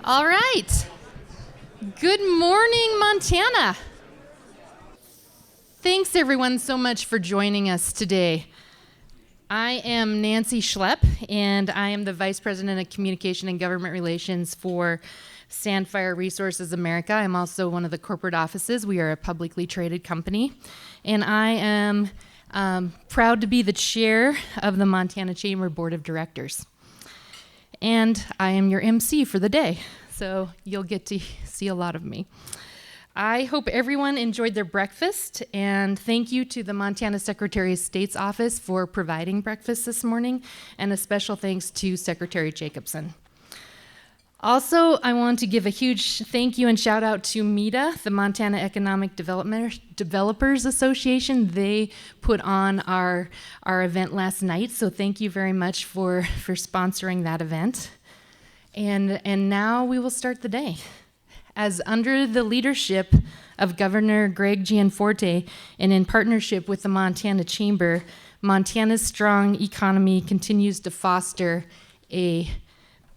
All right. Good morning, Montana. Thanks, everyone, so much for joining us today. I am Nancy Schlepp, and I am the Vice President of Communication and Government Relations for Sandfire Resources America. I'm also one of the corporate offices. We are a publicly traded company, and I am proud to be the chair of the Montana Chamber Board of Directors. And I am your MC for the day, so you'll get to see a lot of me. I hope everyone enjoyed their breakfast, and thank you to the Montana Secretary of State's office for providing breakfast this morning, and a special thanks to Secretary Jacobson. Also, I want to give a huge thank you and shout out to MEDA, the Montana Economic Developers Association. They put on our event last night, so thank you very much for sponsoring that event. And now we will start the day. As under the leadership of Governor Greg Gianforte and in partnership with the Montana Chamber, Montana's strong economy continues to foster a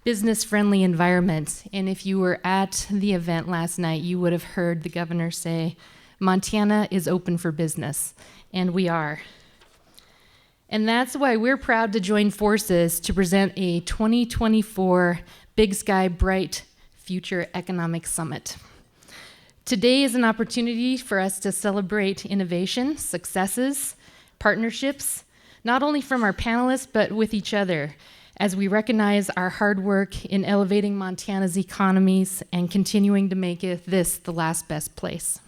business-friendly environment. And if you were at the event last night, you would have heard the governor say, Montana is open for business, and we are. And that's why we're proud to join forces to present a 2024 Big Sky Bright Future Economic Summit. Today is an opportunity for us to celebrate innovation, successes, partnerships, not only from our panelists, but with each other, as we recognize our hard work in elevating Montana's economies and continuing to make this the last best place.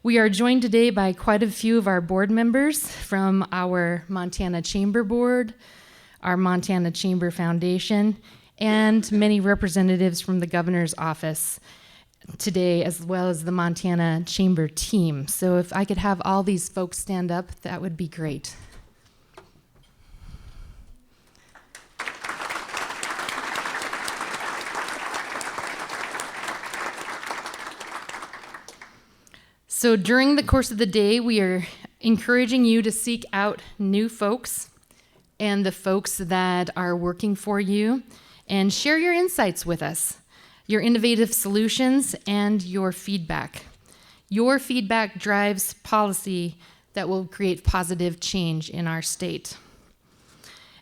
We are joined today by quite a few of our board members from our Montana Chamber Board, our Montana Chamber Foundation, and many representatives from the governor's office today, as well as the Montana Chamber team. So if I could have all these folks stand up, that would be great. So during the course of the day, we are encouraging you to seek out new folks and the folks that are working for you and share your insights with us, your innovative solutions, and your feedback. Your feedback drives policy that will create positive change in our state.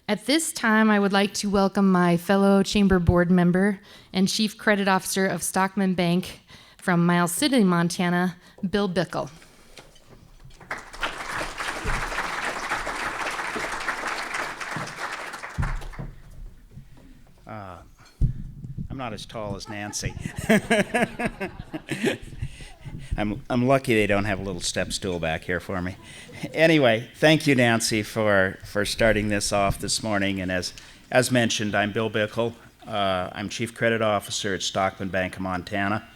At this time, I would like to welcome my fellow Chamber Board member and Chief Credit Officer of Stockman Bank from Miles City, Montana, Bill Bickle. I'm not as tall as Nancy. I'm lucky they don't have a little step stool back here for me. Anyway, thank you, Nancy, for starting this off this morning. And as mentioned, I'm Bill Bickle. I'm Chief Credit Officer at Stockman Bank of Montana.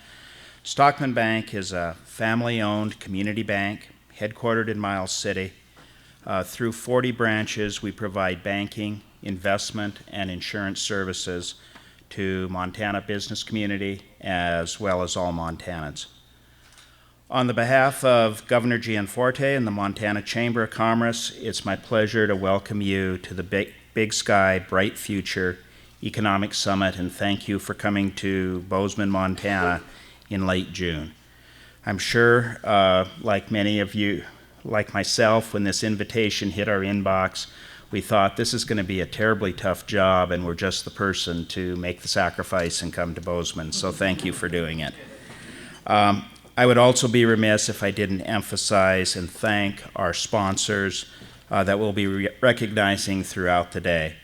Stockman Bank is a family-owned community bank headquartered in Miles City. Through 40 branches, we provide banking, investment, and insurance services to Montana business community as well as all Montanans. On the behalf of Governor Gianforte and the Montana Chamber of Commerce, it's my pleasure to welcome you to the Big Sky Bright Future Economic Summit, and thank you for coming to Bozeman, Montana in late June. I'm sure, like many of you, like myself, when this invitation hit our inbox, we thought this is going to be a terribly tough job, and we're just the person to make the sacrifice and come to Bozeman. So thank you for doing it. I would also be remiss if I didn't emphasize and thank our sponsors that we'll be recognizing throughout the day.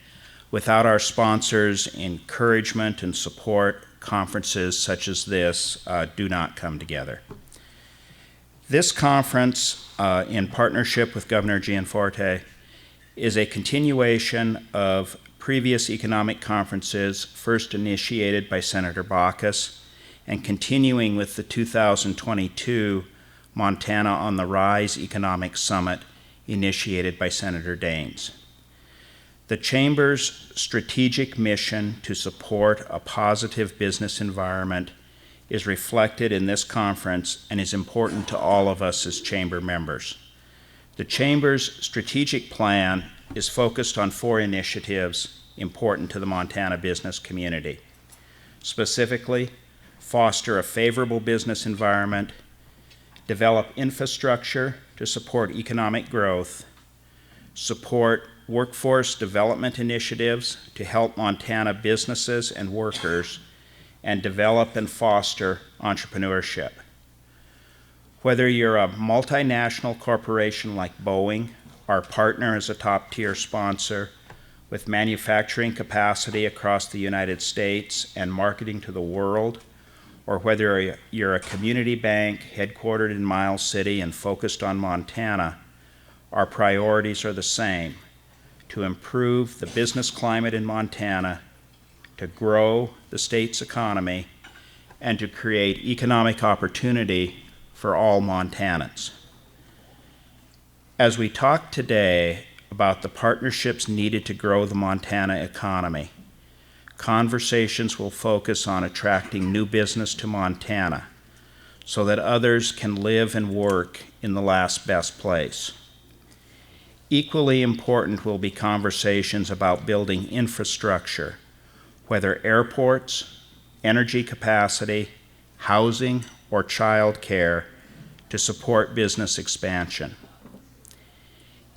Without our sponsors' encouragement and support, conferences such as this do not come together. This conference, in partnership with Governor Gianforte, is a continuation of previous economic conferences first initiated by Senator Baucus and continuing with the 2022 Montana on the Rise Economic Summit initiated by Senator Daines. The Chamber's strategic mission to support a positive business environment is reflected in this conference and is important to all of us as Chamber members. The Chamber's strategic plan is focused on 4 initiatives important to the Montana business community: Specifically, foster a favorable business environment, develop infrastructure to support economic growth, support workforce development initiatives to help Montana businesses and workers, and develop and foster entrepreneurship. Whether you're a multinational corporation like Boeing, our partner is a top-tier sponsor with manufacturing capacity across the United States and marketing to the world, or whether you're a community bank headquartered in Miles City and focused on Montana, our priorities are the same: to improve the business climate in Montana, to grow the state's economy, and to create economic opportunity for all Montanans. As we talk today about the partnerships needed to grow the Montana economy, conversations will focus on attracting new business to Montana so that others can live and work in the last best place. Equally important will be conversations about building infrastructure, whether airports, energy capacity, housing, or child care, to support business expansion.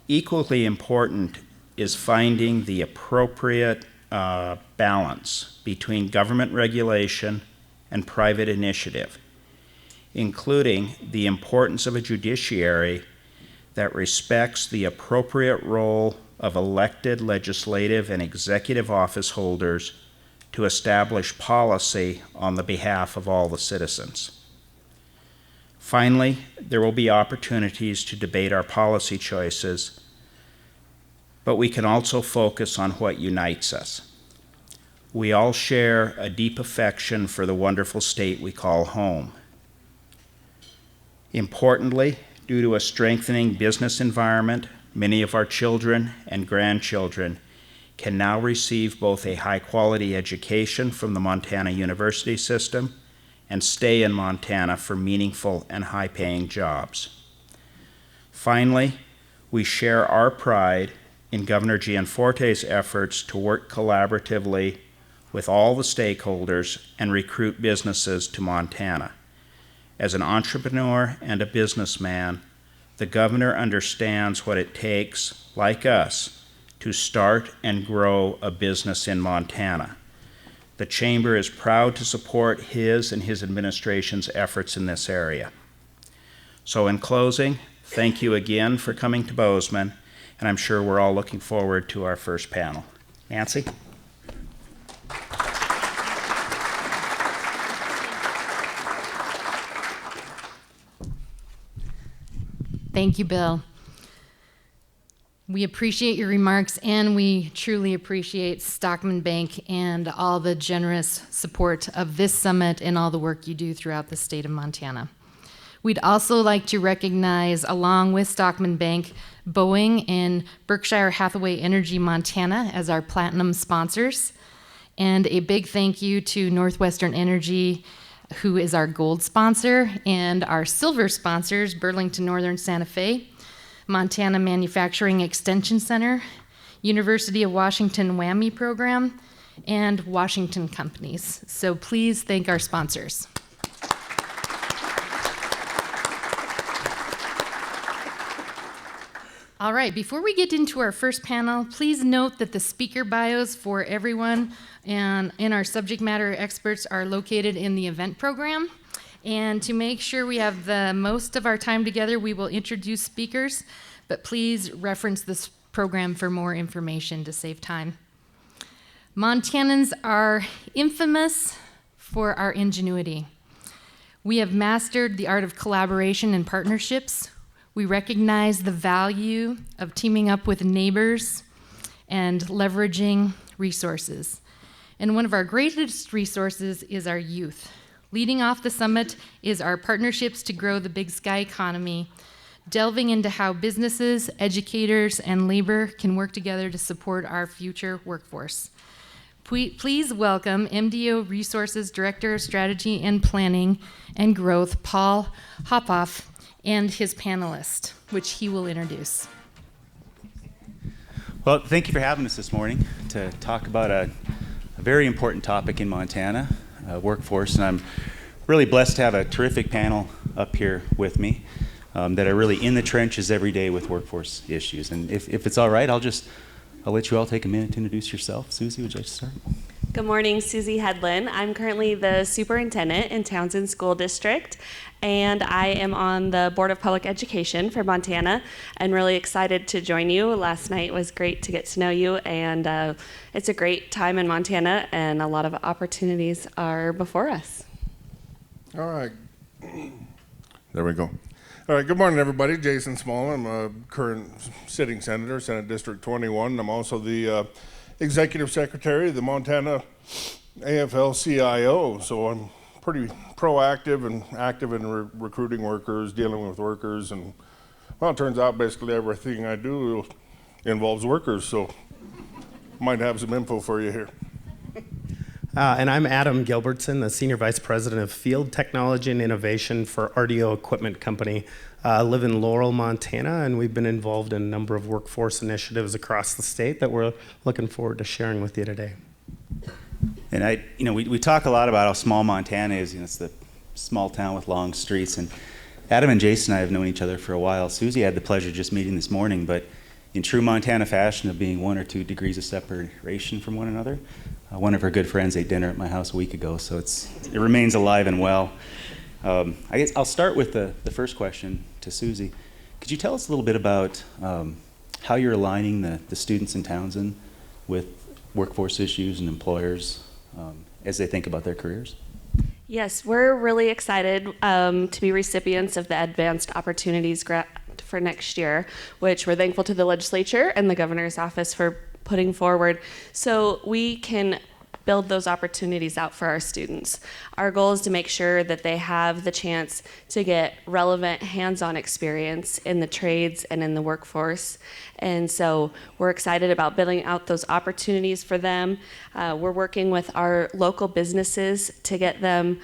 Equally important is finding the appropriate balance between government regulation and private initiative, including the importance of a judiciary that respects the appropriate role of elected legislative and executive office holders to establish policy on the behalf of all the citizens. Finally, there will be opportunities to debate our policy choices, but we can also focus on what unites us. We all share a deep affection for the wonderful state we call home. Importantly, due to a strengthening business environment, many of our children and grandchildren can now receive both a high-quality education from the Montana University system and stay in Montana for meaningful and high-paying jobs. Finally, we share our pride in Governor Gianforte's efforts to work collaboratively with all the stakeholders and recruit businesses to Montana. As an entrepreneur and a businessman, the governor understands what it takes, like us, to start and grow a business in Montana. The Chamber is proud to support his and his administration's efforts in this area. So in closing, thank you again for coming to Bozeman, and I'm sure we're all looking forward to our first panel. Nancy? Thank you, Bill. We appreciate your remarks, and we truly appreciate Stockman Bank and all the generous support of this summit and all the work you do throughout the state of Montana. We'd also like to recognize, along with Stockman Bank, Boeing and Berkshire Hathaway Energy Montana as our platinum sponsors, and a big thank you to Northwestern Energy, who is our gold sponsor, and our silver sponsors, Burlington Northern Santa Fe, Montana Manufacturing Extension Center, University of Washington WAMI program, and Washington Companies. So please thank our sponsors. All right, before we get into our first panel, please note that the speaker bios for everyone and our subject matter experts are located in the event program. And to make sure we have the most of our time together, we will introduce speakers, but please reference this program for more information to save time. Montanans are infamous for our ingenuity. We have mastered the art of collaboration and partnerships. We recognize the value of teaming up with neighbors and leveraging resources. And one of our greatest resources is our youth. Leading off the summit is our partnerships to grow the Big Sky economy, delving into how businesses, educators, and labor can work together to support our future workforce. Please welcome MDO Resources Director of Strategy and Planning and Growth, Paul Hopoff, and his panelist, which he will introduce. Well, thank you for having us this morning to talk about a very important topic in Montana. workforce, and I'm really blessed to have a terrific panel up here with me that are really in the trenches every day with workforce issues. And if it's all right, I'll let you all take a minute to introduce yourself. Susie, would you like to start? Good morning, Susie Hedlund. I'm currently the superintendent in Townsend School District, and I am on the Board of Public Education for Montana, and really excited to join you. Last night was great to get to know you, and it's a great time in Montana, and a lot of opportunities are before us. All right. There we go. All right, good morning, everybody. Jason Small. I'm a current sitting senator, Senate District 21. I'm also the executive secretary of the Montana AFL-CIO, so I'm pretty proactive and active in recruiting workers, dealing with workers, and, well, it turns out basically everything I do involves workers, so might have some info for you here. And I'm Adam Gilbertson, the Senior Vice President of Field Technology and Innovation for RDO Equipment Company. I live in Laurel, Montana, and we've been involved in a number of workforce initiatives across the state that we're looking forward to sharing with you today. And we talk a lot about how small Montana is. It's the small town with long streets. And Adam and Jason and I have known each other for a while. Susie had the pleasure of just meeting this morning, but in true Montana fashion of being 1 or 2 degrees of separation from one another, one of her good friends ate dinner at my house a week ago, so it remains alive and well. I guess I'll start with the first question to Susie. Could you tell us a little bit about how you're aligning the students in Townsend with workforce issues and employers as they think about their careers? Yes, we're really excited to be recipients of the Advanced Opportunities Grant for next year, which we're thankful to the legislature and the governor's office for putting forward so we can build those opportunities out for our students. Our goal is to make sure that they have the chance to get relevant hands-on experience in the trades and in the workforce. And so we're excited about building out those opportunities for them. We're working with our local businesses to get them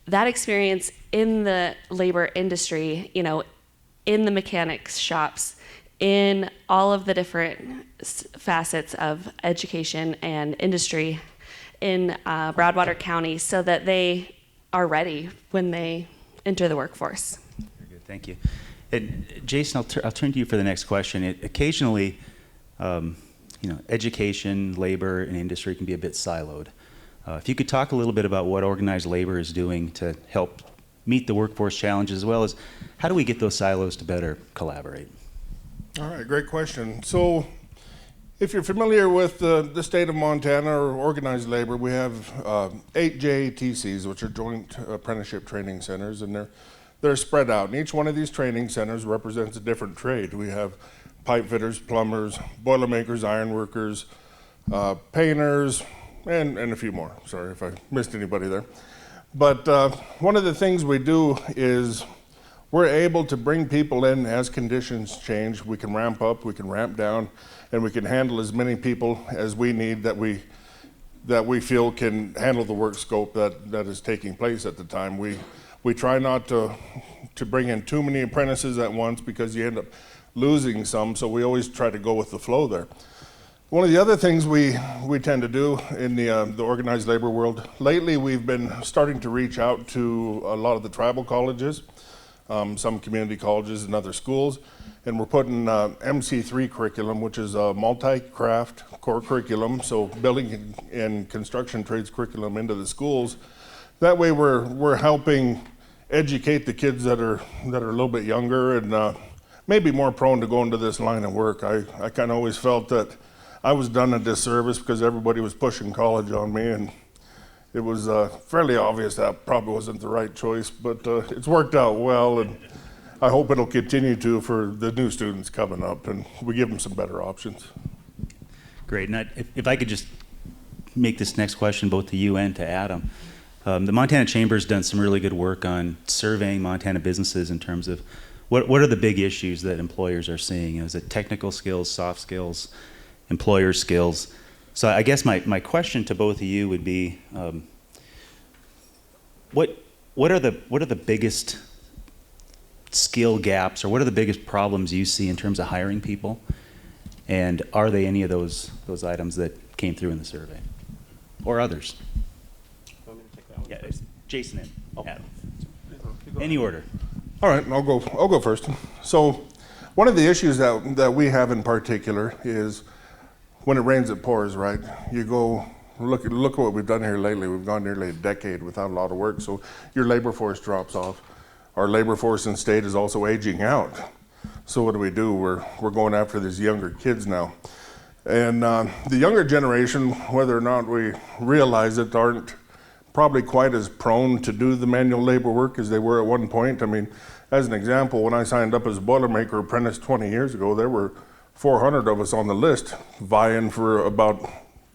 that experience in the labor industry, in the mechanics shops, in all of the different facets of education and industry in Broadwater County so that they are ready when they enter the workforce. Very good, thank you. And Jason, I'll turn to you for the next question. Occasionally, education, labor, and industry can be a bit siloed. If you could talk a little bit about what organized labor is doing to help meet the workforce challenges, as well as how do we get those silos to better collaborate? All right, great question. So if you're familiar with the state of Montana or organized labor, we have 8 JATCs, which are Joint Apprenticeship Training Centers, and they're spread out. And each one of these training centers represents a different trade. We have pipe fitters, plumbers, boilermakers, ironworkers, painters, and a few more. Sorry if I missed anybody there. But one of the things we do is we're able to bring people in as conditions change. We can ramp up, we can ramp down, and we can handle as many people as we need that we feel can handle the work scope that is taking place at the time. We try not to bring in too many apprentices at once because you end up losing some, so we always try to go with the flow there. One of the other things we tend to do in the organized labor world, lately we've been starting to reach out to a lot of the tribal colleges, some community colleges and other schools, and we're putting MC3 curriculum, which is a multi-craft core curriculum, so building and construction trades curriculum into the schools. That way we're helping educate the kids that are a little bit younger and maybe more prone to go into this line of work. I kind of always felt that I was done a disservice because everybody was pushing college on me, and it was fairly obvious that probably wasn't the right choice, but it's worked out well, and I hope it'll continue to for the new students coming up, and we give them some better options. Great. And if I could just make this next question both to you and to Adam. The Montana Chamber's done some really good work on surveying Montana businesses in terms of what are the big issues that employers are seeing? Is it technical skills, soft skills, employer skills? So I guess my question to both of you would be, what are the biggest skill gaps, or what are the biggest problems you see in terms of hiring people? And are they any of those items that came through in the survey, or others? Want me to take that one? Yeah, it's Jason and Adam. Any order. All right, I'll go first. So, one of the issues that we have in particular is when it rains, it pours. Right? You go look at what we've done here lately. We've gone nearly a decade without a lot of work, so your labor force drops off. Our labor force in state is also aging out. So what do? We're going after these younger kids now, and the younger generation, whether or not we realize it, aren't probably quite as prone to do the manual labor work as they were at one point. I mean, as an example, when I signed up as a Boilermaker apprentice 20 years ago, there were 400 of us on the list vying for about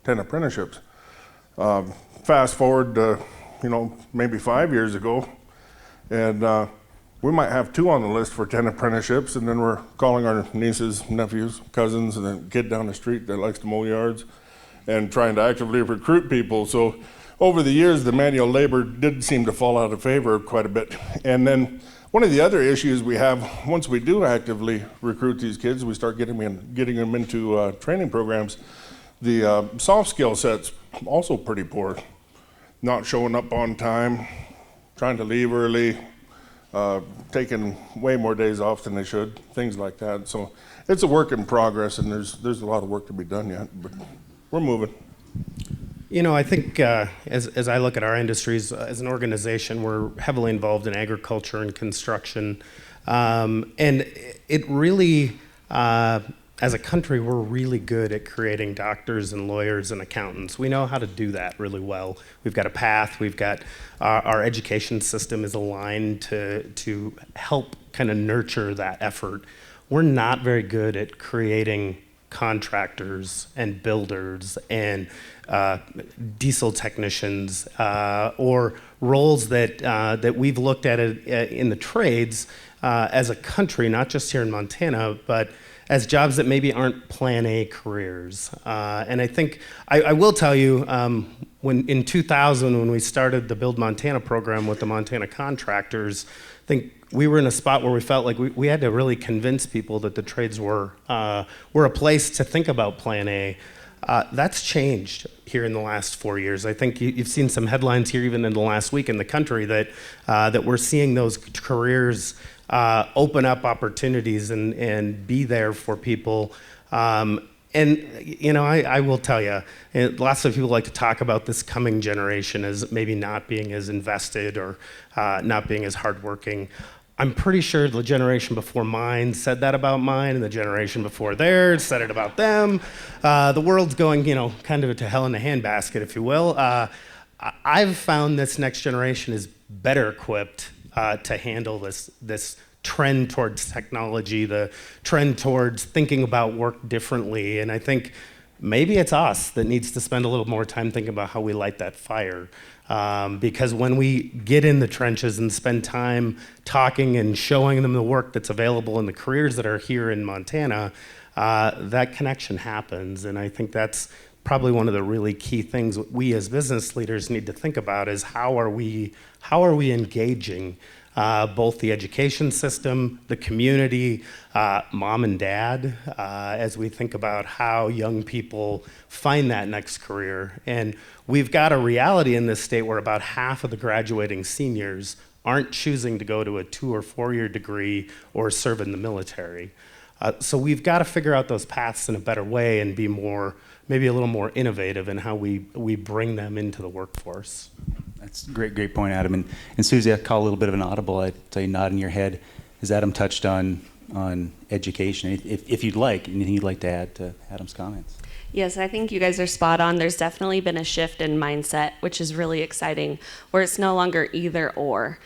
10 apprenticeships. Fast forward to, maybe 5 years ago, and we might have 2 on the list for 10 apprenticeships, and then we're calling our nieces, nephews, cousins, and a kid down the street that likes to mow yards, and trying to actively recruit people. So over the years, the manual labor did seem to fall out of favor quite a bit. And then one of the other issues we have, once we do actively recruit these kids, we start getting them into training programs, the soft skill set's also pretty poor. Not showing up on time, trying to leave early, taking way more days off than they should, things like that. So it's a work in progress, and there's a lot of work to be done yet, but we're moving. I think as I look at our industries as an organization, we're heavily involved in agriculture and construction. And it really, as a country, we're really good at creating doctors and lawyers and accountants. We know how to do that really well. We've got a path. We've got our education system is aligned to help kind of nurture that effort. We're not very good at creating contractors and builders and diesel technicians or roles that we've looked at in the trades as a country, not just here in Montana, but as jobs that maybe aren't Plan A careers. And I think I will tell you, when in 2000, when we started the Build Montana program with the Montana contractors, I think we were in a spot where we felt like we had to really convince people that the trades were a place to think about Plan A. That's changed here in the last 4 years. I think you've seen some headlines here even in the last week in the country that we're seeing those careers open up opportunities and be there for people. I will tell you, lots of people like to talk about this coming generation as maybe not being as invested or not being as hardworking. I'm pretty sure the generation before mine said that about mine, and the generation before theirs said it about them. The world's going, kind of to hell in a handbasket, if you will. I've found this next generation is better equipped to handle this trend towards technology, the trend towards thinking about work differently. And I think maybe it's us that needs to spend a little more time thinking about how we light that fire. Because when we get in the trenches and spend time talking and showing them the work that's available and the careers that are here in Montana, that connection happens. And I think that's probably one of the really key things we as business leaders need to think about is how are we engaging both the education system, the community, mom and dad, as we think about how young people find that next career. And we've got a reality in this state where about half of the graduating seniors aren't choosing to go to a 2 or 4 year degree or serve in the military. So we've got to figure out those paths in a better way and be maybe a little more innovative in how we bring them into the workforce. That's a great point, Adam. And Susie, I call a little bit of an audible. I'd say nodding your head as Adam touched on education. If you'd like, anything you'd like to add to Adam's comments? Yes, I think you guys are spot on. There's definitely been a shift in mindset, which is really exciting, where it's no longer either or,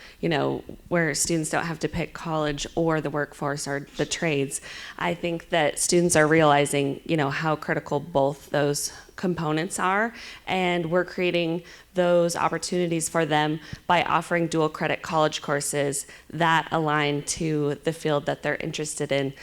where students don't have to pick college or the workforce or the trades. I think that students are realizing, how critical both those components are, and we're creating those opportunities for them by offering dual credit college courses that align to the field that they're interested in.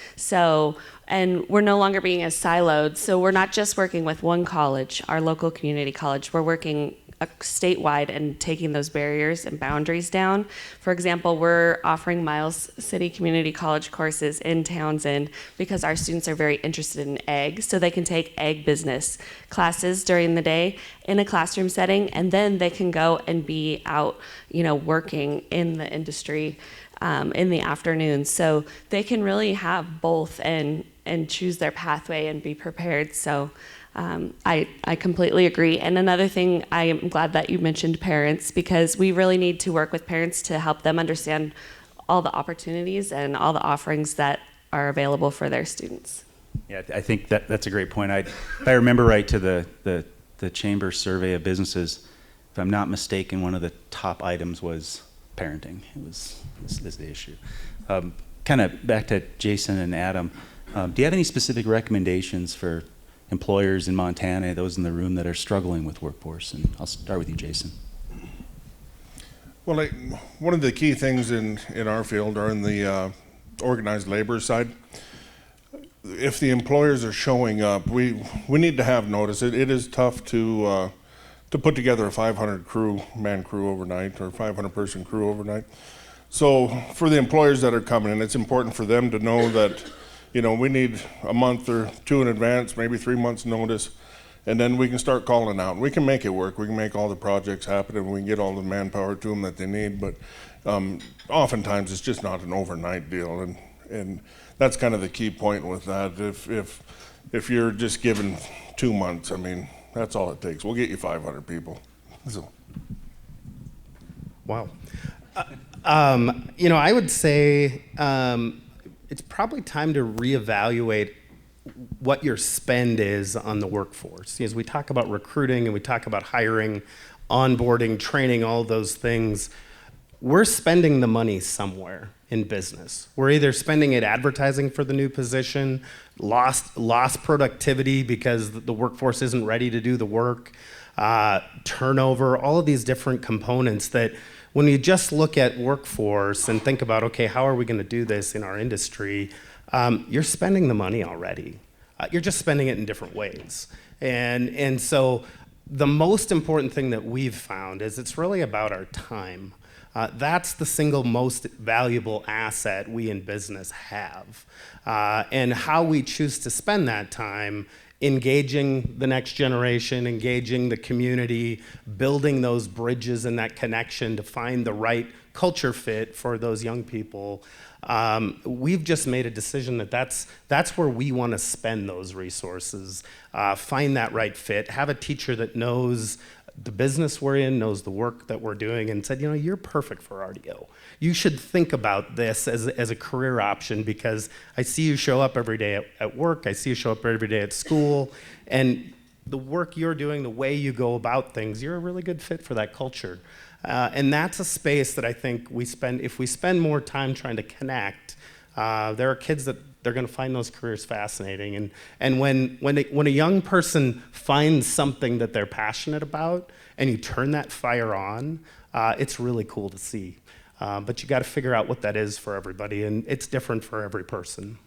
And we're no longer being as siloed, so we're not just working with one college, our local community college. We're working statewide and taking those barriers and boundaries down. For example, we're offering Miles City Community College courses in Townsend because our students are very interested in eggs, so they can take egg business classes during the day in a classroom setting, and then they can go and be out, working in the industry in the afternoon. So they can really have both and choose their pathway and be prepared. So I completely agree. And another thing, I am glad that you mentioned parents, because we really need to work with parents to help them understand all the opportunities and all the offerings that are available for their students. Yeah, I think that's a great point. If I remember right to the Chamber survey of businesses, if I'm not mistaken, one of the top items was parenting. This is the issue. Kind of back to Jason and Adam. Do you have any specific recommendations for employers in Montana, those in the room that are struggling with workforce? And I'll start with you, Jason. Well, one of the key things in our field are in the organized labor side. If the employers are showing up, we need to have notice. It is tough to put together a 500 man crew overnight, or 500 person crew overnight. So for the employers that are coming in, it's important for them to know that, we need a month or two in advance, maybe 3 months notice, and then we can start calling out. We can make it work. We can make all the projects happen, and we can get all the manpower to them that they need. But oftentimes it's just not an overnight deal, and that's kind of the key point with that. If you're just given 2 months, that's all it takes. We'll get you 500 people. So. Wow. I would say it's probably time to reevaluate what your spend is on the workforce. As we talk about recruiting and we talk about hiring, onboarding, training, all those things, we're spending the money somewhere in business. We're either spending it advertising for the new position, lost productivity because the workforce isn't ready to do the work, turnover, all of these different components that when you just look at workforce and think about, okay, how are we going to do this in our industry, you're spending the money already. You're just spending it in different ways. And so the most important thing that we've found is it's really about our time. That's the single most valuable asset we in business have. And how we choose to spend that time engaging the next generation, engaging the community, building those bridges and that connection to find the right culture fit for those young people. We've just made a decision that's where we want to spend those resources, find that right fit, have a teacher that knows the business we're in, knows the work that we're doing, and said, you're perfect for RDO. You should think about this as a career option, because I see you show up every day at work, I see you show up every day at school, and the work you're doing, the way you go about things, you're a really good fit for that culture. And that's a space that I think if we spend more time trying to connect, there are kids that they're going to find those careers fascinating. And when a young person finds something that they're passionate about and you turn that fire on, it's really cool to see. But you got to figure out what that is for everybody, and it's different for every person.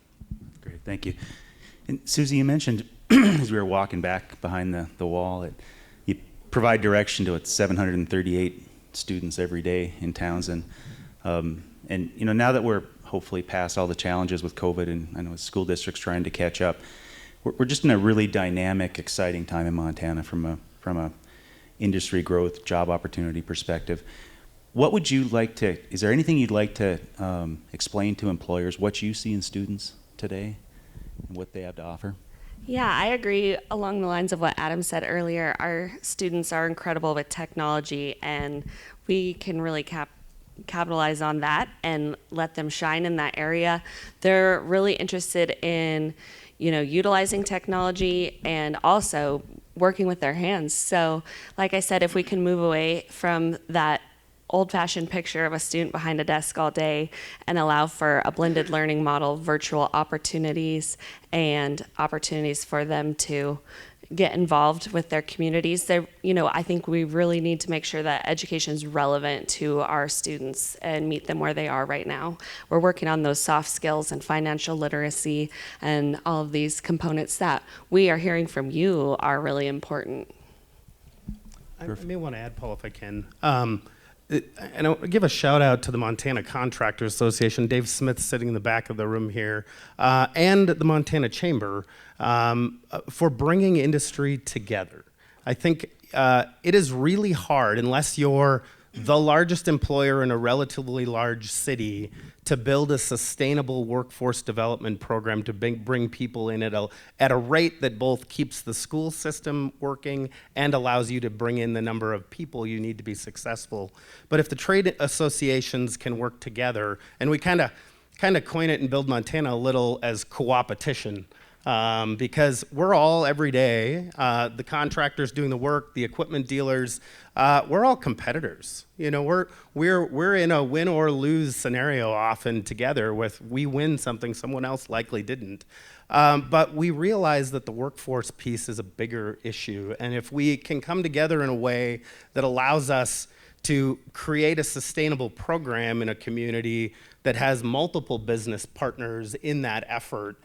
Great, thank you. And Susie, you mentioned as we were walking back behind the wall that you provide direction to 738 students every day in Townsend. And now that we're hopefully past all the challenges with COVID, and I know school districts trying to catch up, we're just in a really dynamic, exciting time in Montana from a industry growth, job opportunity perspective. What would you like to, is there anything you'd like to explain to employers what you see in students today and what they have to offer? Yeah, I agree along the lines of what Adam said earlier. Our students are incredible with technology, and we can really capitalize on that and let them shine in that area. They're really interested in, utilizing technology and also working with their hands. So, like I said, if we can move away from that old-fashioned picture of a student behind a desk all day and allow for a blended learning model, virtual opportunities, and opportunities for them to get involved with their communities. I think we really need to make sure that education is relevant to our students and meet them where they are right now. We're working on those soft skills and financial literacy and all of these components that we are hearing from you are really important. I may want to add, Paul, if I can. And I'll give a shout out to the Montana Contractors Association, Dave Smith sitting in the back of the room here, and the Montana Chamber for bringing industry together. I think it is really hard, unless you're the largest employer in a relatively large city, to build a sustainable workforce development program to bring people in at a rate that both keeps the school system working and allows you to bring in the number of people you need to be successful. But if the trade associations can work together, and we kind of coin it in Build Montana a little as co-opetition, because we're all every day, the contractors doing the work, the equipment dealers, we're all competitors. You know, we're in a win or lose scenario often together with we win something someone else likely didn't. But we realize that the workforce piece is a bigger issue. And if we can come together in a way that allows us to create a sustainable program in a community that has multiple business partners in that effort,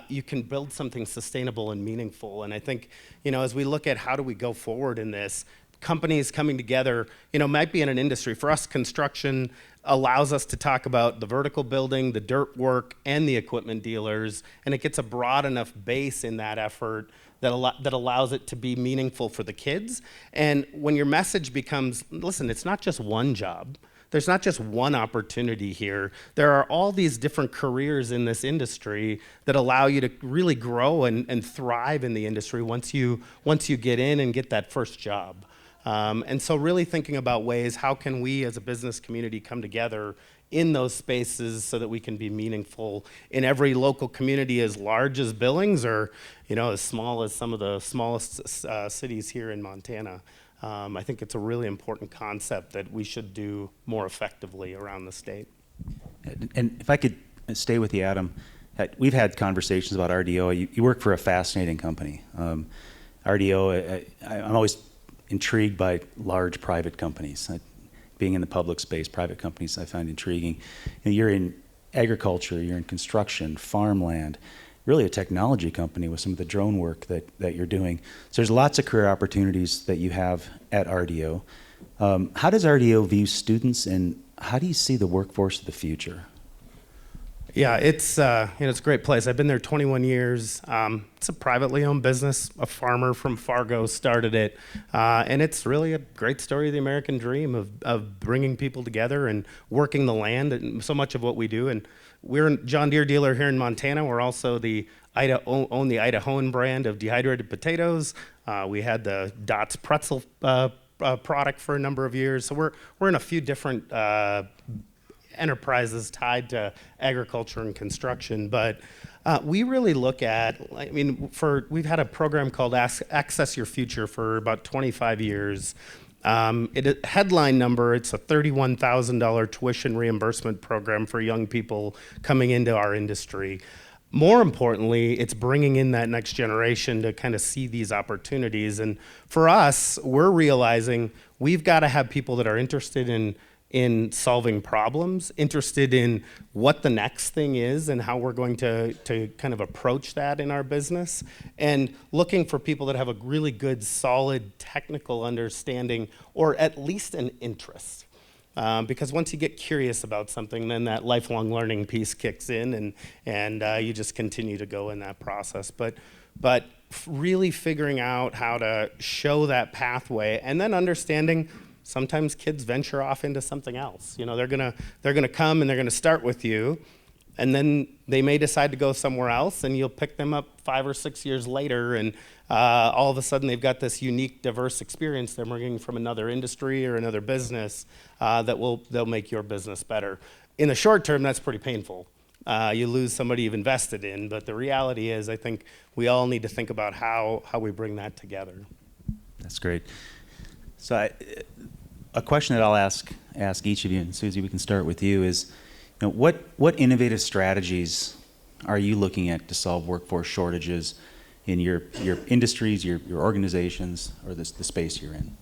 you can build something sustainable and meaningful. And I think, you know, as we look at how do we go forward in this, companies coming together, you know, might be in an industry. For us, construction allows us to talk about the vertical building, the dirt work, and the equipment dealers, and it gets a broad enough base in that effort that allows it to be meaningful for the kids. And when your message becomes, listen, it's not just one job. There's not just one opportunity here. There are all these different careers in this industry that allow you to really grow and thrive in the industry once you get in and get that first job. And so really thinking about ways, how can we as a business community come together in those spaces so that we can be meaningful in every local community, as large as Billings or, you know, as small as some of the smallest cities here in Montana. I think it's a really important concept that we should do more effectively around the state. And if I could stay with you, Adam, we've had conversations about RDO. You work for a fascinating company. RDO, I'm always intrigued by large private companies. Being in the public space, private companies I find intriguing. And you're in agriculture, you're in construction, farmland, really a technology company with some of the drone work that you're doing. So there's lots of career opportunities that you have at RDO. How does RDO view students, and how do you see the workforce of the future? Yeah, it's it's a great place. I've been there 21 years. It's a privately owned business. A farmer from Fargo started it, and it's really a great story of the American dream of bringing people together and working the land. And so much of what we do, and we're a John Deere dealer here in Montana. We're also own the Idahoan brand of dehydrated potatoes. We had the Dots pretzel product for a number of years. So we're in a few different enterprises tied to agriculture and construction, but we really look at, we've had a program called Access Your Future for about 25 years. Headline number, it's a $31,000 tuition reimbursement program for young people coming into our industry. More importantly, it's bringing in that next generation to kind of see these opportunities. And for us, we're realizing we've got to have people that are interested in solving problems, interested in what the next thing is and how we're going to kind of approach that in our business, and looking for people that have a really good, solid technical understanding or at least an interest. Because once you get curious about something, then that lifelong learning piece kicks in and you just continue to go in that process. But really figuring out how to show that pathway, and then understanding sometimes kids venture off into something else. You know, they're gonna come and they're gonna start with you, and then they may decide to go somewhere else, and you'll pick them up 5 or 6 years later, and all of a sudden they've got this unique, diverse experience they're bringing from another industry or another business they'll make your business better. In the short term, that's pretty painful. You lose somebody you've invested in, but the reality is, I think we all need to think about how we bring that together. That's great. So a question that I'll ask each of you, and Susie, we can start with you, is, you know, what innovative strategies are you looking at to solve workforce shortages in your industries, your organizations, or the space you're in?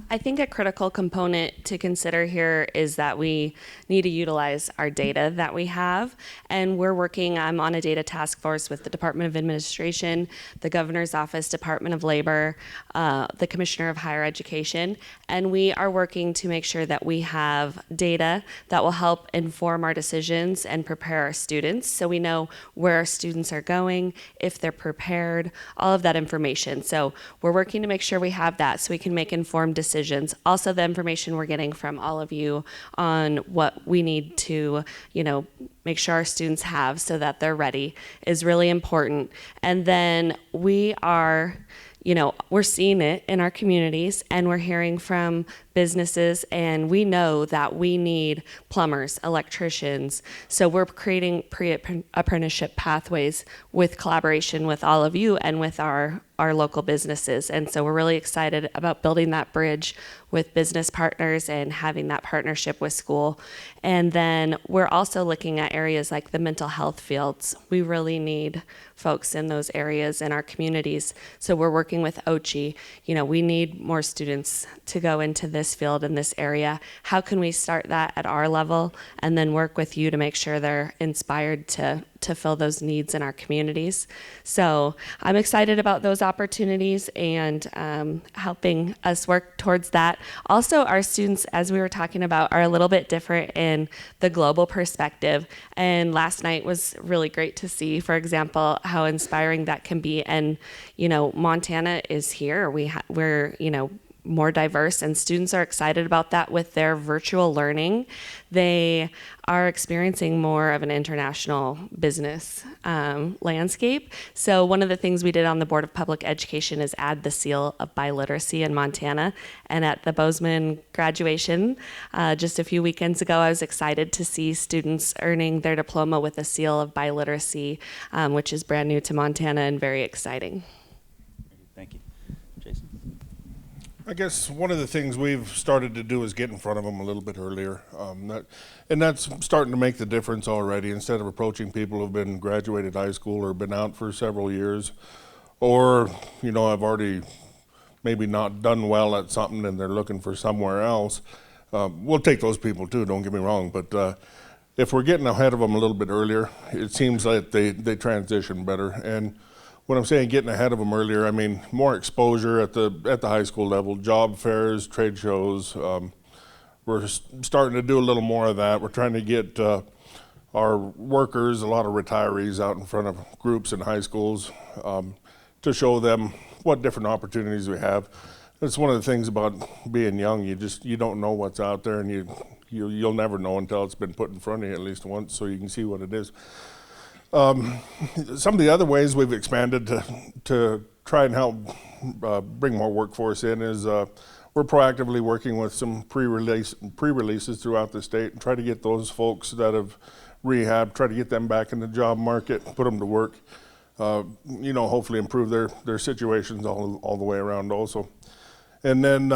I think a critical component to consider here is that we need to utilize our data that we have. And I'm on a data task force with the Department of Administration, the Governor's Office, Department of Labor, the Commissioner of Higher Education. And we are working to make sure that we have data that will help inform our decisions and prepare our students. So we know where our students are going, if they're prepared, all of that information. So we're working to make sure we have that so we can make informed decisions. Also, the information we're getting from all of you on what we need to, make sure our students have so that they're ready is really important. And then we're seeing it in our communities, and we're hearing from businesses, and we know that we need plumbers, electricians. So we're creating pre-apprenticeship pathways with collaboration with all of you and with our local businesses. And so we're really excited about building that bridge with business partners and having that partnership with school. And then we're also looking at areas like the mental health fields. We really need folks in those areas in our communities. So we're working with OCHI. We need more students to go into this field in this area. How can we start that at our level and then work with you to make sure they're inspired to fill those needs in our communities? So I'm excited about those opportunities and helping us work towards that. Also, our students, as we were talking about, are a little bit different in the global perspective. And last night was really great to see, for example, how inspiring that can be. And, Montana is here. We're more diverse, and students are excited about that with their virtual learning. They are experiencing more of an international business landscape. So one of the things we did on the Board of Public Education is add the seal of biliteracy in Montana. And at the Bozeman graduation just a few weekends ago, I was excited to see students earning their diploma with a seal of biliteracy, which is brand new to Montana and very exciting. Thank you. Jason? I guess one of the things we've started to do is get in front of them a little bit earlier. And that's starting to make the difference already. Instead of approaching people who've been graduated high school or been out for several years, or, have already maybe not done well at something and they're looking for somewhere else, we'll take those people too, don't get me wrong. But if we're getting ahead of them a little bit earlier, it seems like they transition better. And when I'm saying getting ahead of them earlier, I mean more exposure at the high school level, job fairs, trade shows. We're starting to do a little more of that. We're trying to get our workers, a lot of retirees, out in front of groups in high schools to show them what different opportunities we have. That's one of the things about being young. You don't know what's out there, and you'll never know until it's been put in front of you at least once, so you can see what it is. Some of the other ways we've expanded to try and help bring more workforce in is we're proactively working with some pre-releases throughout the state and try to get those folks that have rehabbed, try to get them back in the job market, put them to work, hopefully improve their situations all the way around also. And then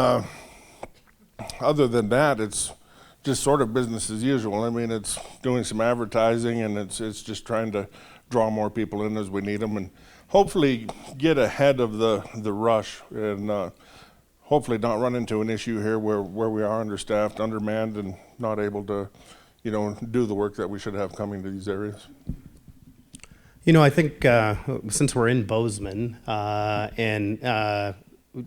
other than that, it's just sort of business as usual. I mean, it's doing some advertising, and it's just trying to draw more people in as we need them, and hopefully get ahead of the rush, and hopefully not run into an issue here where we are understaffed, undermanned, and not able to, do the work that we should have coming to these areas. I think since we're in Bozeman and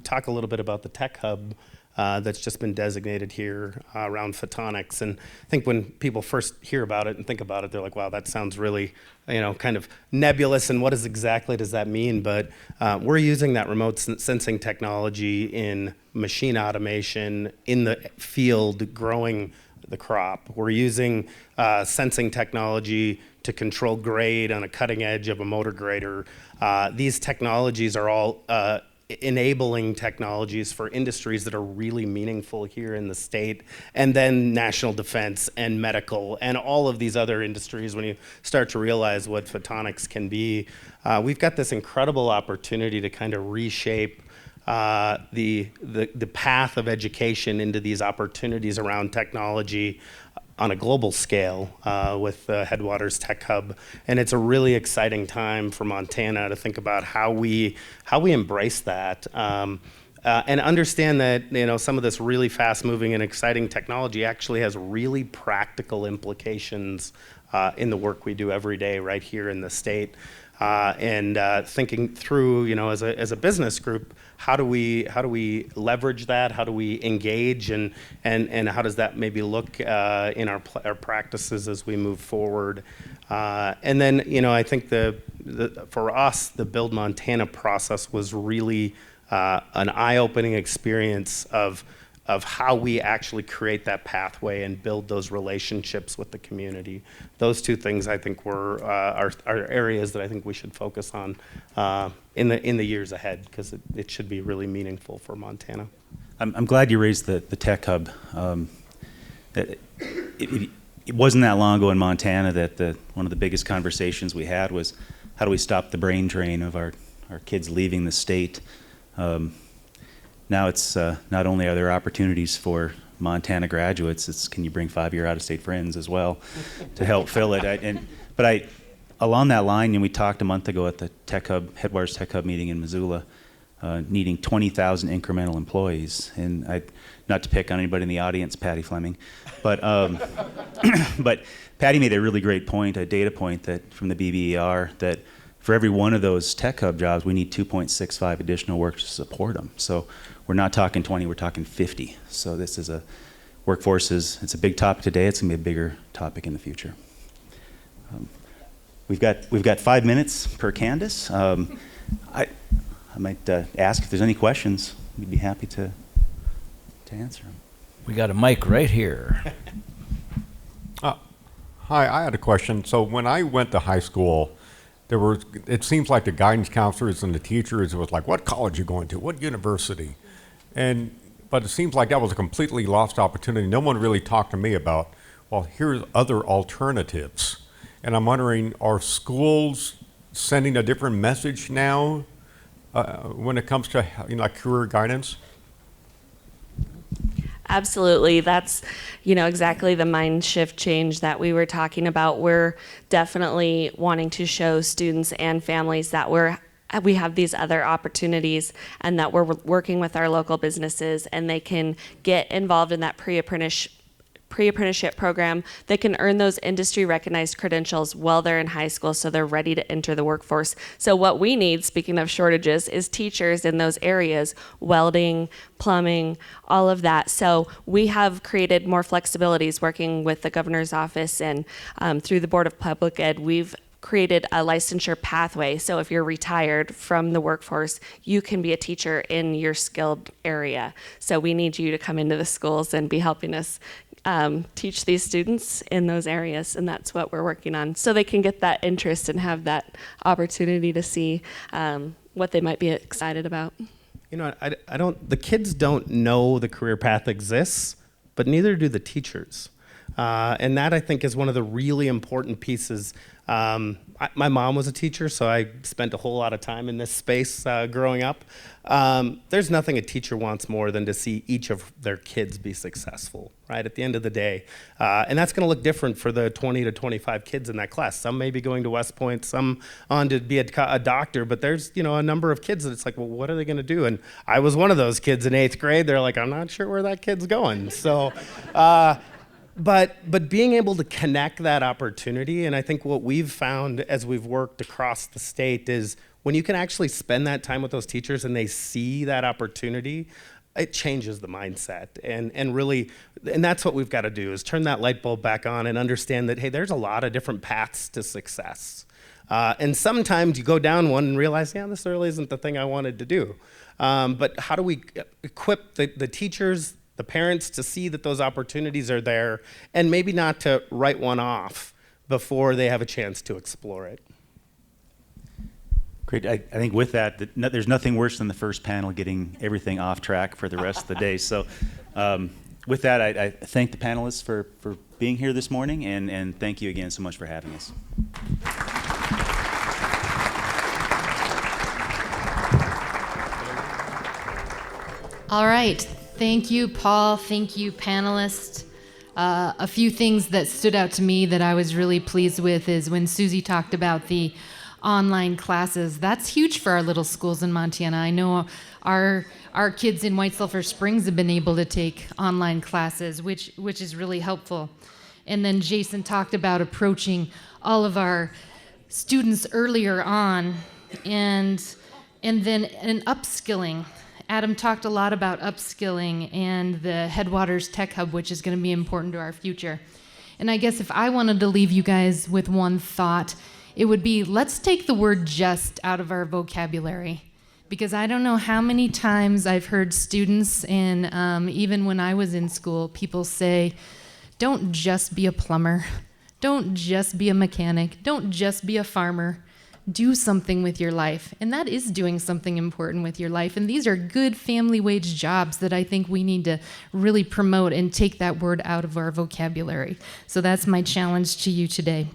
talk a little bit about the tech hub that's just been designated here around photonics. And I think when people first hear about it and think about it, they're like, wow, that sounds really, kind of nebulous, and what exactly does that mean? But we're using that remote sensing technology in machine automation in the field growing the crop. We're using sensing technology to control grade on a cutting edge of a motor grader. These technologies are all enabling technologies for industries that are really meaningful here in the state, and then national defense and medical and all of these other industries. When you start to realize what photonics can be, we've got this incredible opportunity to kind of reshape the path of education into these opportunities around technology on a global scale with Headwaters Tech Hub. And it's a really exciting time for Montana to think about how we embrace that. and understand that some of this really fast-moving and exciting technology actually has really practical implications in the work we do every day right here in the state. And thinking through, as a business group, how do we leverage that? How do we engage, and how does that maybe look in our practices as we move forward? And then, I think for us, the Build Montana process was really an eye-opening experience of how we actually create that pathway and build those relationships with the community. Those two things, I think, are areas that I think we should focus on in the years ahead, because it should be really meaningful for Montana. I'm glad you raised the tech hub. It wasn't that long ago in Montana that one of the biggest conversations we had was, how do we stop the brain drain of our kids leaving the state? Now it's not only are there opportunities for Montana graduates, it's can you bring 5-year out-of-state friends as well to help fill it. But along that line, and we talked a month ago at the Tech Hub, Headwaters Tech Hub meeting in Missoula, needing 20,000 incremental employees. And not to pick on anybody in the audience, Patty Fleming, but but Patty made a really great point, a data point that from the BBER, that for every one of those Tech Hub jobs, we need 2.65 additional workers to support them. So we're not talking 20, we're talking 50. So this is it's a big topic today. It's gonna be a bigger topic in the future. We've got 5 minutes per Candace. I might ask if there's any questions. We'd be happy to answer them. We got a mic right here. Hi, I had a question. So when I went to high school, it seems like the guidance counselors and the teachers, it was like, what college are you going to? What university? But it seems like that was a completely lost opportunity. No one really talked to me about, well, here's other alternatives. And I'm wondering, are schools sending a different message now when it comes to career guidance? Absolutely. That's, exactly the mind shift change that we were talking about. We're definitely wanting to show students and families that we have these other opportunities, and that we're working with our local businesses, and they can get involved in that pre-apprenticeship program. They can earn those industry recognized credentials while they're in high school, so they're ready to enter the workforce. So what we need, speaking of shortages, is teachers in those areas, welding, plumbing, all of that. So we have created more flexibilities working with the governor's office, and through the Board of Public Ed, we've created a licensure pathway. So if you're retired from the workforce, you can be a teacher in your skilled area. So we need you to come into the schools and be helping us teach these students in those areas, and that's what we're working on, so they can get that interest and have that opportunity to see what they might be excited about. The kids don't know the career path exists, but neither do the teachers. And that, I think, is one of the really important pieces. My mom was a teacher, so I spent a whole lot of time in this space growing up. There's nothing a teacher wants more than to see each of their kids be successful, right, at the end of the day. And that's going to look different for the 20 to 25 kids in that class. Some may be going to West Point, some on to be a doctor, but there's a number of kids that it's like, well, what are they going to do? And I was one of those kids in 8th grade. They're like, I'm not sure where that kid's going. So But being able to connect that opportunity, and I think what we've found as we've worked across the state is when you can actually spend that time with those teachers and they see that opportunity, it changes the mindset. And that's what we've got to do, is turn that light bulb back on and understand that, hey, there's a lot of different paths to success. And sometimes you go down one and realize, yeah, this really isn't the thing I wanted to do. But how do we equip the teachers, the parents, to see that those opportunities are there, and maybe not to write one off before they have a chance to explore it? Great. I think with that, there's nothing worse than the first panel getting everything off track for the rest of the day. So with that, I thank the panelists for being here this morning, and thank you again so much for having us. All right. Thank you, Paul. Thank you, panelists. A few things that stood out to me that I was really pleased with is when Susie talked about the online classes. That's huge for our little schools in Montana. I know our kids in White Sulphur Springs have been able to take online classes, which is really helpful. And then Jason talked about approaching all of our students earlier on, and then upskilling. Adam talked a lot about upskilling and the Headwaters Tech Hub, which is going to be important to our future. And I guess if I wanted to leave you guys with one thought, it would be, let's take the word just out of our vocabulary. Because I don't know how many times I've heard students, and even when I was in school, people say, don't just be a plumber. Don't just be a mechanic. Don't just be a farmer. Do something with your life. And that is doing something important with your life. And these are good family wage jobs that I think we need to really promote and take that word out of our vocabulary. So that's my challenge to you today.